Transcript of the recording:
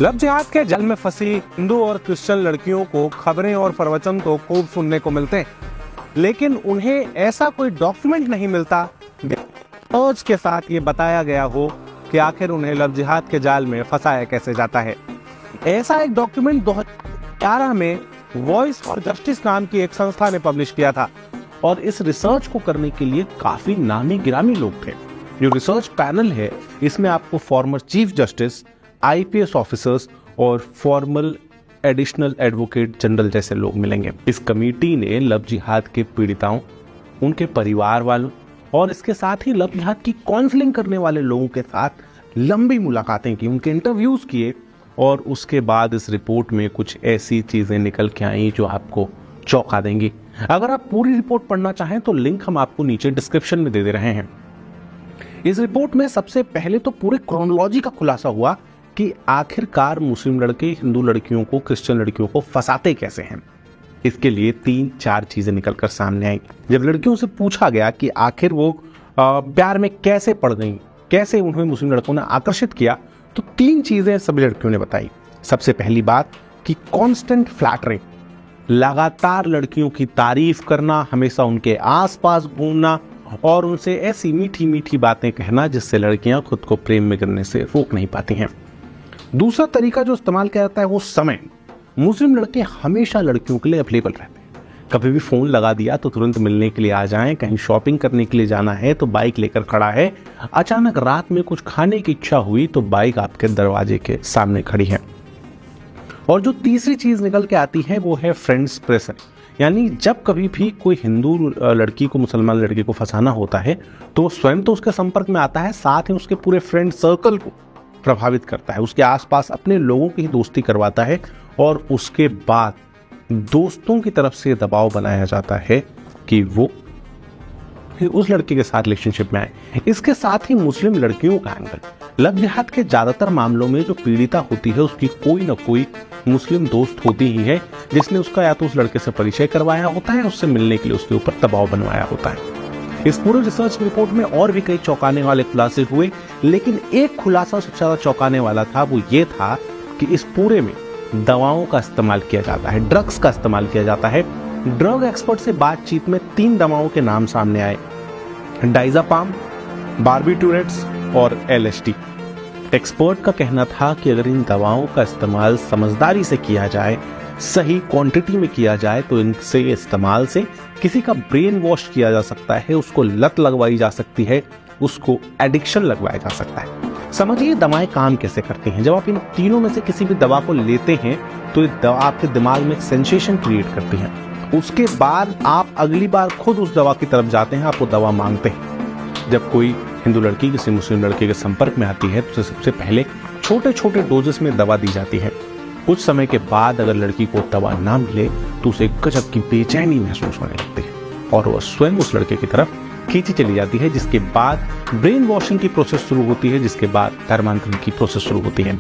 Love जिहाद के जाल में फंसी हिंदू और क्रिश्चियन लड़कियों को खबरें और प्रवचन तो खूब सुनने को मिलते हैं, लेकिन उन्हें ऐसा कोई डॉक्यूमेंट नहीं मिलता खोज के साथ ये बताया गया हो कि आखिर उन्हें लव जिहाद के जाल में फंसाया कैसे जाता है। ऐसा एक डॉक्यूमेंट 2011 में वॉइस फॉर जस्टिस नाम की एक संस्था ने पब्लिश किया था और इस रिसर्च को करने के लिए काफी नामी गिरामी लोग थे। जो रिसर्च पैनल है इसमें आपको former chief justice, IPS officers और फॉर्मल एडिशनल एडवोकेट जनरल जैसे लोग मिलेंगे। इस कमेटी ने लव जिहाद के पीड़िताओं, उनके परिवार वालों और इसके साथ ही लव जिहाद की काउंसलिंग करने वाले लोगों के साथ लंबी मुलाकातें की, उनके इंटरव्यूज किए और उसके बाद इस रिपोर्ट में कुछ ऐसी चीजें निकल के आई जो आपको चौंका देंगी। अगर आप पूरी रिपोर्ट पढ़ना चाहें तो लिंक हम आपको नीचे डिस्क्रिप्शन में दे रहे हैं। इस रिपोर्ट में सबसे पहले तो पूरे क्रोनोलॉजी का खुलासा हुआ कि आखिरकार मुस्लिम लड़के हिंदू लड़कियों को, क्रिश्चियन लड़कियों को फंसाते कैसे हैं। इसके लिए 3-4 चीजें निकलकर सामने आई। जब लड़कियों से पूछा गया कि आखिर वो प्यार में कैसे पड़ गई, कैसे उन्हें मुस्लिम लड़कों ने आकर्षित किया, तो 3 चीजें सभी लड़कियों ने बताई। सबसे पहली बात कि कांस्टेंट फ्लैटरिंग, लगातार लड़कियों की तारीफ करना, हमेशा उनके आसपास घूमना और उनसे ऐसी मीठी मीठी बातें कहना जिससे लड़कियां खुद को प्रेम में गिरने से रोक नहीं पाती हैं। दूसरा तरीका जो इस्तेमाल किया जाता है वो समय। मुस्लिम लड़के हमेशा लड़कियों के लिए अवेलेबल रहते हैं। कभी भी फोन लगा दिया तो तुरंत मिलने के लिए आ जाएं, कहीं शॉपिंग करने के लिए जाना है तो बाइक लेकर खड़ा है, अचानक रात में कुछ खाने की इच्छा हुई तो बाइक आपके दरवाजे के सामने खड़ी है। और जो तीसरी चीज निकल के आती है वो है फ्रेंड्स प्रेशर, यानी जब कभी भी कोई हिंदू लड़की को मुसलमान लड़के को फंसाना होता है तो स्वयं तो उसके संपर्क में आता है, साथ ही उसके पूरे फ्रेंड सर्कल को प्रभावित करता है, उसके आसपास अपने लोगों की दोस्ती करवाता है और उसके बाद दोस्तों की तरफ से दबाव बनाया जाता है कि वो उस लड़के के साथ रिलेशनशिप में आए। इसके साथ ही मुस्लिम लड़कियों का एंगल, लव जिहाद के ज्यादातर मामलों में जो पीड़िता होती है उसकी कोई ना कोई मुस्लिम दोस्त होती ही है जिसने उसका या तो उस लड़के से परिचय करवाया होता है, उससे मिलने के लिए उसके ऊपर दबाव बनवाया होता है। इस पूरे रिसर्च रिपोर्ट में और भी कई चौंकाने वाले खुलासे हुए, लेकिन एक खुलासा सबसे ज्यादा चौंकाने वाला था, वो ये था कि इस पूरे में दवाओं का इस्तेमाल किया जाता है, ड्रग्स का इस्तेमाल किया जाता है। ड्रग एक्सपर्ट से बातचीत में 3 दवाओं के नाम सामने आए, डाइजापाम, बार्बिटूरेट्स और एलएसडी। एक्सपर्ट का कहना था कि अगर इन दवाओं का इस्तेमाल समझदारी से किया जाए, सही क्वांटिटी में किया जाए तो इनसे इस्तेमाल से किसी का ब्रेन वॉश किया जा सकता है, उसको लत लगवाई जा सकती है, उसको एडिक्शन लगवाया जा सकता है। समझिए दवाएं काम कैसे करती हैं। जब आप इन तीनों में से किसी भी दवा को लेते हैं तो ये दवा आपके दिमाग में एक सेंसेशन क्रिएट करती है। उसके बाद आप अगली बार खुद उस दवा की तरफ जाते हैं, आप वो दवा मांगते हैं। जब कोई हिंदू लड़की किसी मुस्लिम लड़के के संपर्क में आती है तो सबसे पहले छोटे छोटे डोजेस में दवा दी जाती है। कुछ समय के बाद अगर लड़की को दवा ना मिले तो उसे गजब की बेचैनी महसूस होने लगती है और वह स्वयं उस लड़के की तरफ खींची चली जाती है, जिसके बाद ब्रेन वॉशिंग की प्रोसेस शुरू होती है, जिसके बाद धर्मांतरण की प्रोसेस शुरू होती है।